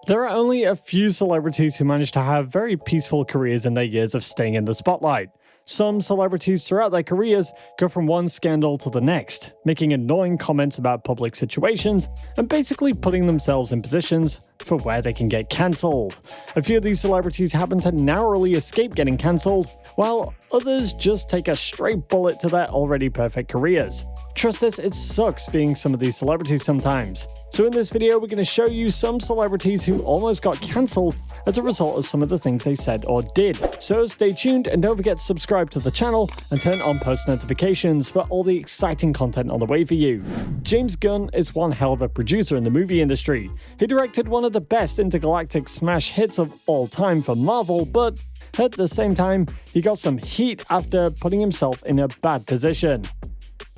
There are only a few celebrities who manage to have very peaceful careers in their years of staying in the spotlight. Some celebrities throughout their careers go from one scandal to the next, making annoying comments about public situations and basically putting themselves in positions for where they can get cancelled. A few of these celebrities happen to narrowly escape getting cancelled, while others just take a straight bullet to their already perfect careers. Trust us, it sucks being some of these celebrities sometimes. So in this video, we're going to show you some celebrities who almost got cancelled as a result of some of the things they said or did. So stay tuned and don't forget to subscribe to the channel and turn on post notifications for all the exciting content on the way for you. James Gunn is one hell of a producer in the movie industry. He directed one of the best intergalactic smash hits of all time for Marvel, but at the same time, he got some heat after putting himself in a bad position.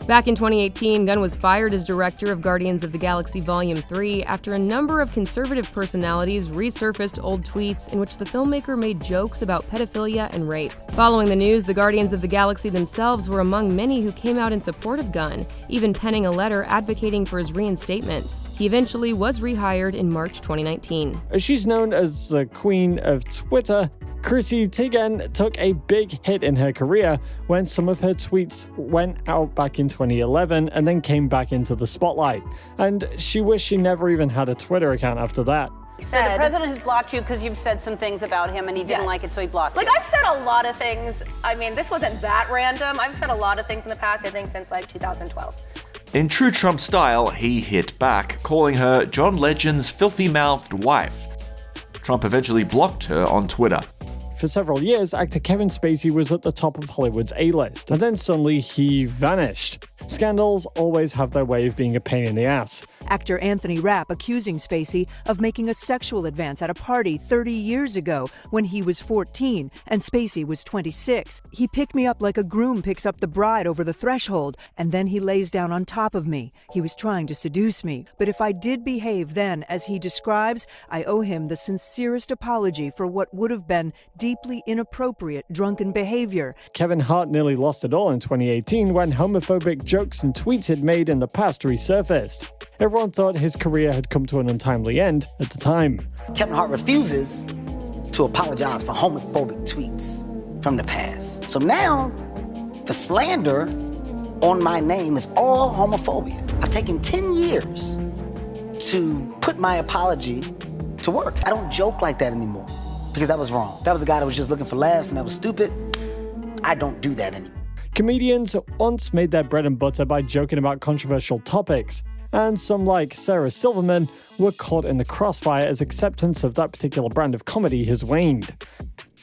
Back in 2018, Gunn was fired as director of Guardians of the Galaxy Volume 3 after a number of conservative personalities resurfaced old tweets in which the filmmaker made jokes about pedophilia and rape. Following the news, the Guardians of the Galaxy themselves were among many who came out in support of Gunn, even penning a letter advocating for his reinstatement. He eventually was rehired in March 2019. She's known as the Queen of Twitter. Chrissy Teigen took a big hit in her career when some of her tweets went out back in 2011 and then came back into the spotlight. And she wished she never even had a Twitter account after that. So the president has blocked you because you've said some things about him and he didn't like it, so he blocked you. Like, I've said a lot of things. I mean, this wasn't that random. I've said a lot of things in the past, I think, since like 2012. In true Trump style, he hit back, calling her John Legend's filthy-mouthed wife. Trump eventually blocked her on Twitter. For several years, actor Kevin Spacey was at the top of Hollywood's A-list, and then suddenly he vanished. Scandals always have their way of being a pain in the ass. Actor Anthony Rapp accusing Spacey of making a sexual advance at a party 30 years ago when he was 14 and Spacey was 26. He picked me up like a groom picks up the bride over the threshold, and then he lays down on top of me. He was trying to seduce me. But if I did behave then, as he describes, I owe him the sincerest apology for what would have been deeply inappropriate drunken behavior. Kevin Hart nearly lost it all in 2018 when homophobic jokes and tweets he'd made in the past resurfaced. Everyone thought his career had come to an untimely end at the time. Kevin Hart refuses to apologize for homophobic tweets from the past. So now, the slander on my name is all homophobia. I've taken 10 years to put my apology to work. I don't joke like that anymore because that was wrong. That was a guy that was just looking for laughs and that was stupid. I don't do that anymore. Comedians once made their bread and butter by joking about controversial topics, and some like Sarah Silverman were caught in the crossfire as acceptance of that particular brand of comedy has waned.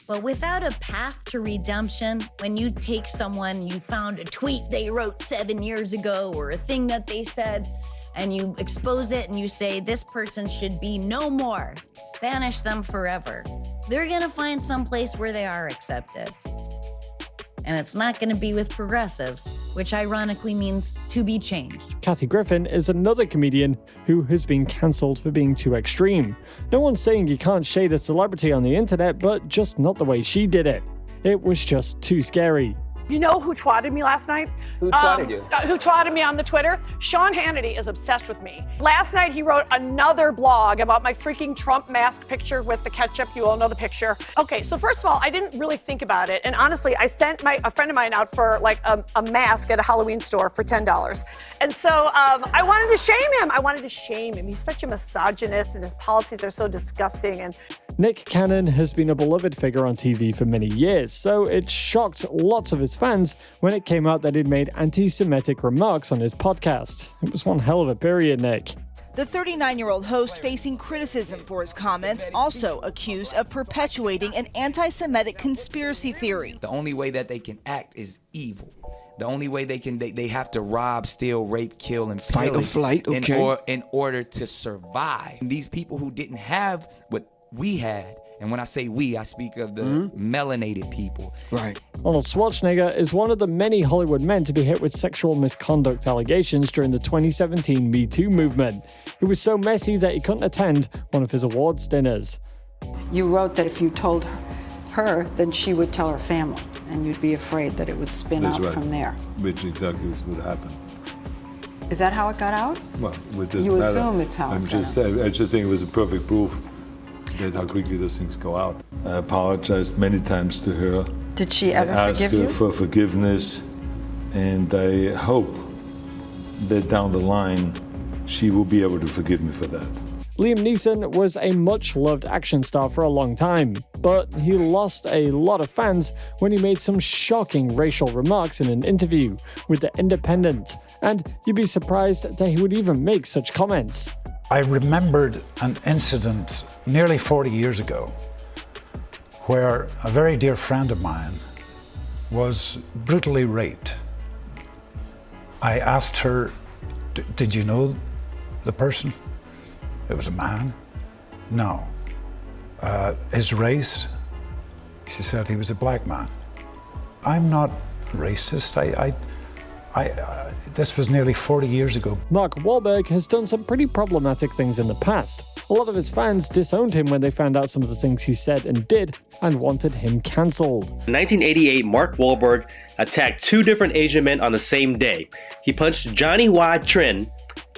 But without a path to redemption, when you take someone, you found a tweet they wrote 7 years ago or a thing that they said, and you expose it and you say, this person should be no more, banish them forever, they're gonna find some place where they are accepted. And it's not going to be with progressives, which ironically means to be changed. Kathy Griffin is another comedian who has been cancelled for being too extreme. No one's saying you can't shade a celebrity on the internet, but just not the way she did it. It was just too scary. You know who twatted me last night? Who twatted you? Who twatted me on the Twitter? Sean Hannity is obsessed with me. Last night he wrote another blog about my freaking Trump mask picture with the ketchup. You all know the picture. Okay, so first of all, I didn't really think about it. And honestly, I sent a friend of mine out for like a mask at a Halloween store for $10. And so I wanted to shame him. He's such a misogynist and his policies are so disgusting. And Nick Cannon has been a beloved figure on TV for many years, so it shocked lots of his fans when it came out that he'd made anti-Semitic remarks on his podcast. It was one hell of a period, Nick. The 39-year-old host facing criticism for his comments, also accused of perpetuating an anti-Semitic conspiracy theory. The only way that they can act is evil. The only way they have to rob, steal, rape, kill, and fight or flight, okay, in order to survive. And these people who didn't have what we had, and when I say we, I speak of the melanated people. Right. Arnold Schwarzenegger is one of the many Hollywood men to be hit with sexual misconduct allegations during the 2017 Me Too movement. It was so messy that he couldn't attend one of his awards dinners. You wrote that if you told her, then she would tell her family, and you'd be afraid that it would spin out from there. Which exactly is what happened. Is that how it got out? Well, with this you matter, assume it's how I'm just saying it was a perfect proof that how quickly those things go out. I apologized many times to her. Did she ever forgive I you? asked her for forgiveness, and I hope that down the line she will be able to forgive me for that. Liam Neeson was a much-loved action star for a long time, but he lost a lot of fans when he made some shocking racial remarks in an interview with The Independent, and you'd be surprised that he would even make such comments. I remembered an incident nearly 40 years ago where a very dear friend of mine was brutally raped. I asked her, did you know the person? It was a man? No. His race? She said he was a black man. I'm not racist. This was nearly 40 years ago. Mark Wahlberg has done some pretty problematic things in the past. A lot of his fans disowned him when they found out some of the things he said and did and wanted him cancelled. In 1988, Mark Wahlberg attacked two different Asian men on the same day. He punched Johnny Hua Trin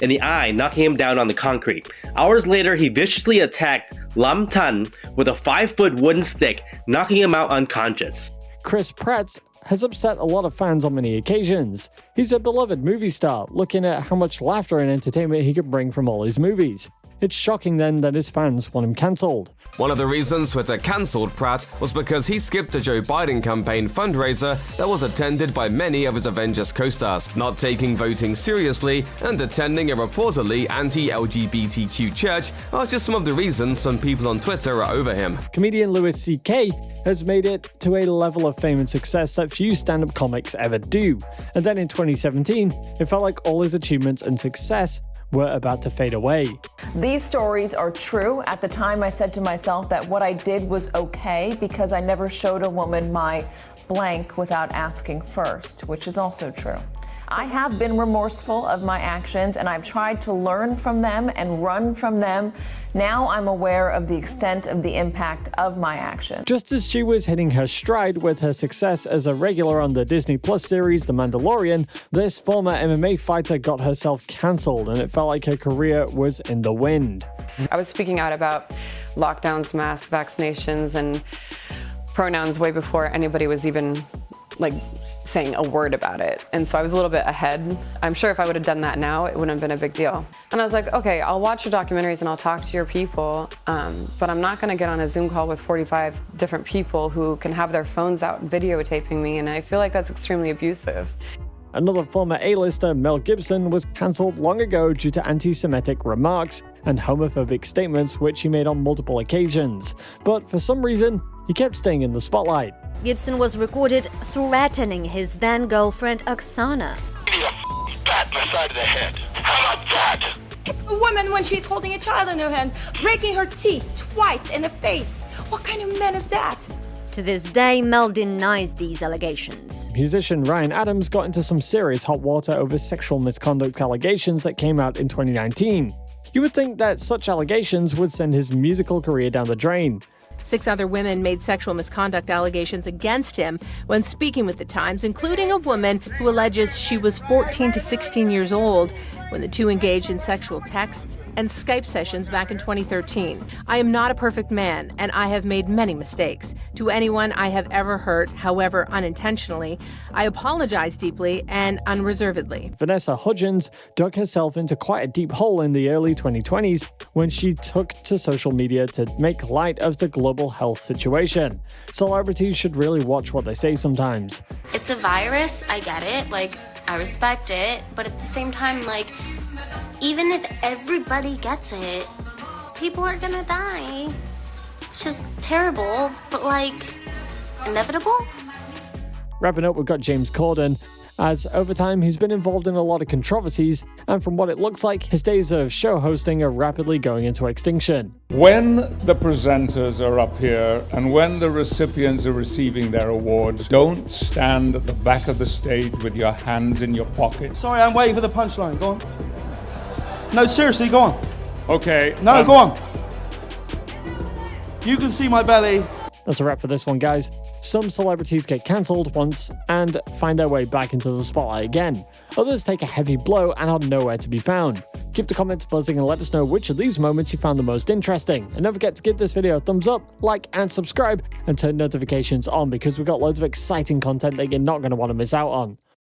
in the eye, knocking him down on the concrete. Hours later, he viciously attacked Lam Tan with a 5-foot wooden stick, knocking him out unconscious. Chris Pratt has upset a lot of fans on many occasions. He's a beloved movie star, looking at how much laughter and entertainment he can bring from all his movies. It's shocking then that his fans want him cancelled. One of the reasons Twitter cancelled Pratt was because he skipped a Joe Biden campaign fundraiser that was attended by many of his Avengers co-stars, not taking voting seriously, and attending a reportedly anti-LGBTQ church are just some of the reasons some people on Twitter are over him. Comedian Louis C.K. has made it to a level of fame and success that few stand-up comics ever do. And then in 2017, it felt like all his achievements and success were about to fade away. These stories are true. At the time, I said to myself that what I did was okay because I never showed a woman my blank without asking first, which is also true. I have been remorseful of my actions and I've tried to learn from them and run from them. Now I'm aware of the extent of the impact of my actions. Just as she was hitting her stride with her success as a regular on the Disney Plus series The Mandalorian, this former MMA fighter got herself cancelled and it felt like her career was in the wind. I was speaking out about lockdowns, mass vaccinations, and pronouns way before anybody was even saying a word about it. And so I was a little bit ahead. I'm sure if I would have done that now, it wouldn't have been a big deal. And I was like, okay, I'll watch your documentaries and I'll talk to your people, but I'm not gonna get on a Zoom call with 45 different people who can have their phones out videotaping me, and I feel like that's extremely abusive. Another former A-lister, Mel Gibson, was cancelled long ago due to anti-Semitic remarks and homophobic statements which he made on multiple occasions. But for some reason, he kept staying in the spotlight. Gibson was recorded threatening his then-girlfriend Oksana. Bat in the side of the head. How about that? A woman when she's holding a child in her hand, breaking her teeth twice in the face. What kind of man is that? To this day, Mel denies these allegations. Musician Ryan Adams got into some serious hot water over sexual misconduct allegations that came out in 2019. You would think that such allegations would send his musical career down the drain. 6 other women made sexual misconduct allegations against him when speaking with The Times, including a woman who alleges she was 14 to 16 years old when the two engaged in sexual texts and Skype sessions back in 2013. I am not a perfect man, and I have made many mistakes. To anyone I have ever hurt, however unintentionally, I apologize deeply and unreservedly. Vanessa Hudgens dug herself into quite a deep hole in the early 2020s when she took to social media to make light of the global health situation. Celebrities should really watch what they say sometimes. It's a virus, I get it, I respect it, but at the same time, even if everybody gets it, people are gonna die. It's just terrible, but inevitable? Wrapping up, we've got James Corden. As over time, he's been involved in a lot of controversies, and from what it looks like, his days of show hosting are rapidly going into extinction. When the presenters are up here and when the recipients are receiving their awards, don't stand at the back of the stage with your hands in your pockets. Sorry, I'm waiting for the punchline. Go on. No, seriously, go on. Okay. No, go on. You can see my belly. That's a wrap for this one, guys. Some celebrities get cancelled once and find their way back into the spotlight again. Others take a heavy blow and are nowhere to be found. Keep the comments buzzing and let us know which of these moments you found the most interesting. And don't forget to give this video a thumbs up, like, and subscribe, and turn notifications on because we've got loads of exciting content that you're not going to want to miss out on.